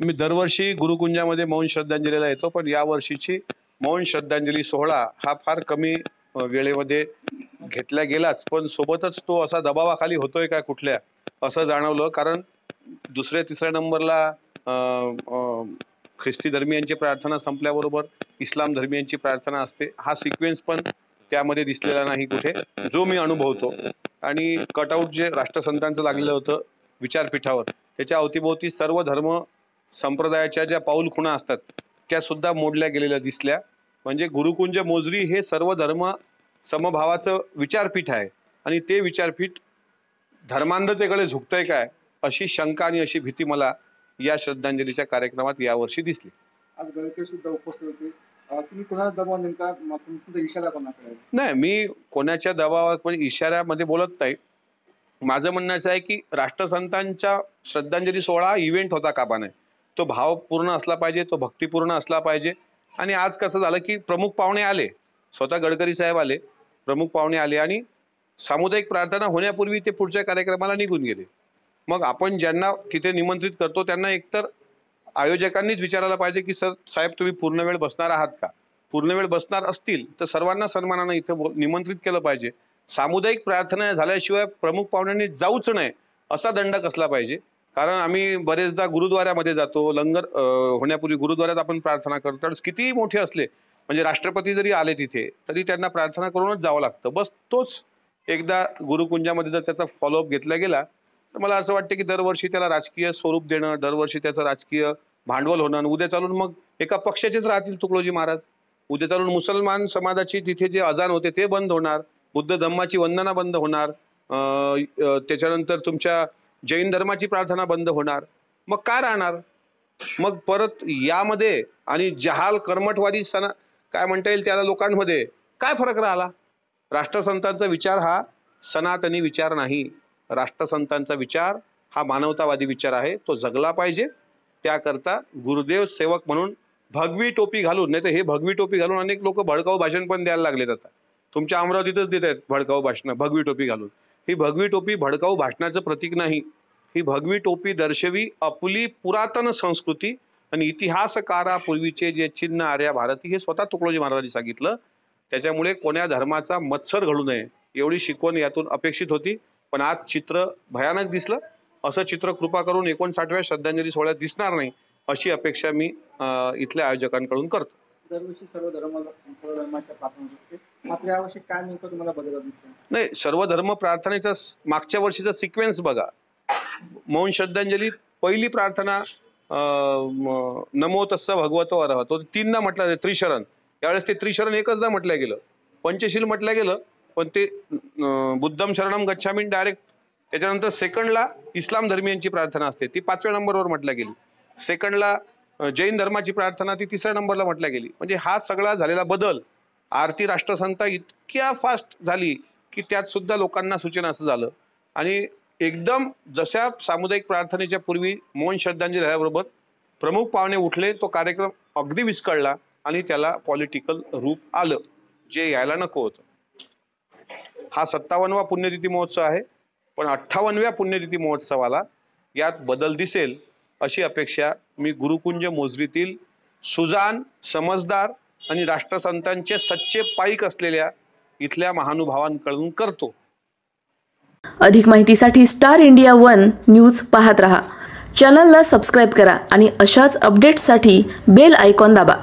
मी दरवर्षी गुरुकुंजामध्ये मौन श्रद्धांजलीला येतो, पण या वर्षीची मौन श्रद्धांजली सोहळा हा फार कमी वेळेमध्ये घेतला गेलाच, पण सोबतच तो असा दबावाखाली होतोय का कुठल्या असं जाणवलं। कारण दुसऱ्या तिसऱ्या नंबरला ख्रिस्ती धर्मियांची प्रार्थना संपल्याबरोबर इस्लाम धर्मियांची प्रार्थना असते। हा सिक्वेन्स पण त्यामध्ये दिसलेला नाही कुठे, जो मी अनुभवतो। आणि कटआउट जे राष्ट्रसंतांचं लागलेलं होतं विचारपीठावर, त्याच्या अवतीभोवती सर्व धर्म संप्रदायाच्या ज्या पाऊल खुणा असतात त्या सुद्धा मोडल्या गेलेल्या दिसल्या। म्हणजे गुरुकुंज मोजरी हे सर्व धर्म समभावाचं विचारपीठ आहे आणि ते विचारपीठ धर्मांधतेकडे झुकतंय काय अशी शंका आणि अशी भीती मला या श्रद्धांजलीच्या कार्यक्रमात यावर्षी दिसली। आज गळके सुद्धा उपस्थित होते। तुम्ही कोणाला दबाव नेमका तुमचा इशारा कोणाकडे? नाही, मी कोणाच्या दबावात म्हणजे इशाऱ्यामध्ये बोलत नाही। माझं म्हणणं असं आहे की राष्ट्रसंतांच्या श्रद्धांजली सोहळा इव्हेंट होता कामा नये, तो भावपूर्ण असला पाहिजे, तो भक्तिपूर्ण असला पाहिजे। आणि आज कसं झालं की प्रमुख पाहुणे आले, स्वतः गडकरी साहेब आले, प्रमुख पाहुणे आले आणि सामुदायिक प्रार्थना होण्यापूर्वी ते पुढच्या कार्यक्रमाला निघून गेले। मग आपण ज्यांना तिथे निमंत्रित करतो त्यांना एकतर आयोजकांनीच विचारायला पाहिजे की सर साहेब तुम्ही पूर्ण वेळ बसणार आहात का? पूर्ण वेळ बसणार असतील तर सर्वांना सन्मानानं इथे निमंत्रित केलं पाहिजे। सामुदायिक प्रार्थना झाल्याशिवाय प्रमुख पाहुण्यांनी जाऊच नये असा दंड कसला पाहिजे। कारण आम्ही बरेचदा गुरुद्वाऱ्यामध्ये जातो, लंगर होण्यापूर्वी गुरुद्वाऱ्यात आपण प्रार्थना करतो, कितीही मोठे असले म्हणजे राष्ट्रपती जरी आले तिथे तरी त्यांना प्रार्थना करूनच जावं लागतं। बस तोच एकदा गुरुकुंजामध्ये जर त्याचा फॉलोअप घेतला गेला तर मला असं वाटतं की दरवर्षी त्याला राजकीय स्वरूप देणं, दरवर्षी त्याचं राजकीय भांडवल होणं, उद्या चालून मग एका पक्षाचेच राहतील तुकडोजी महाराज, उद्या चालून मुसलमान समाजाची तिथे जे अजान होते ते बंद होणार, बुद्ध धम्माची वंदना बंद होणार, त्याच्यानंतर तुमच्या जैन धर्माची प्रार्थना बंद होणार, मग काय राहणार? मग परत यामध्ये आणि जहाल कर्मठवादी सना काय म्हणता येईल त्याला लोकांमध्ये काय फरक राहिला? राष्ट्रसंतांचा विचार हा सनातनी विचार नाही, राष्ट्रसंतांचा विचार हा मानवतावादी विचार आहे, तो जगला पाहिजे। त्याकरता गुरुदेव सेवक म्हणून भगवी टोपी घालून, नाही तर हे भगवी टोपी घालून अनेक लोक भडकाऊ भाषण पण द्यायला लागलेत आता, तुमच्या अमरावतीतच देत आहेत भडकाऊ भाषण भगवी टोपी घालून। ही भगवी टोपी भडकाऊ भाषणाचं प्रतीक नाही, ही भगवी टोपी दर्शवी आपली पुरातन संस्कृती आणि इतिहासकारापूर्वीचे जे चिन्ह आर्या भारती हे स्वतः तुकडोजी महाराजांनी सांगितलं। त्याच्यामुळे कोण्या धर्माचा मत्सर घडू नये एवढी शिकवण यातून अपेक्षित होती, पण आज चित्र भयानक दिसलं। असं चित्र कृपा करून 59व्या श्रद्धांजली सोहळ्यात दिसणार नाही अशी अपेक्षा मी इथल्या आयोजकांकडून करतो। दरवर्षी सर्व धर्माच्या प्रार्थना असते, मात्र यावर्षी काय नेमकं तुम्हाला बदल दिसतो? नाही, सर्व धर्म प्रार्थनेचा मागच्या वर्षीचा सिक्वेन्स बघा। मौन श्रद्धांजली पहिली प्रार्थना नमो तस्स भगवतो अरहतो, तीनदा म्हटलं त्रिशरण, त्यावेळेस ते त्रिशरण एकचदा म्हटलं गेलं, पंचशील म्हटलं गेलं, पण ते बुद्धम शरणम गच्छामी डायरेक्ट त्याच्यानंतर सेकंडला इस्लाम धर्मियांची प्रार्थना असते ती 5व्या नंबरवर म्हटल्या गेली, सेकंडला जैन धर्माची प्रार्थना ती 3ऱ्या नंबरला म्हटल्या गेली। म्हणजे हा सगळा झालेला बदल, आरती राष्ट्रसंता इतक्या फास्ट झाली की त्यात सुद्धा लोकांना सूचना असं झालं। आणि एकदम जशा सामुदायिक प्रार्थनेच्या पूर्वी मौन श्रद्धांजली झाल्याबरोबर प्रमुख पाहुणे उठले, तो कार्यक्रम अगदी विस्कळला आणि त्याला पॉलिटिकल रूप आलं जे यायला नको होतं। हा 57वा पुण्यतिथी महोत्सव आहे, पण 58व्या पुण्यतिथी महोत्सवाला यात बदल दिसेल अशी अपेक्षा मी गुरुकुंज मोजरीतील सुजान, समजदार आणि राष्ट्रसंतांचे सच्चे पाईक असलेल्या इथल्या महानुभावांकडून करतो। अधिक माहितीसाठी स्टार इंडिया 1 न्यूज पाहत रहा। चॅनलला सबस्क्राइब करा आणि अशाच अपडेट्ससाठी बेल आयकॉन दाबा।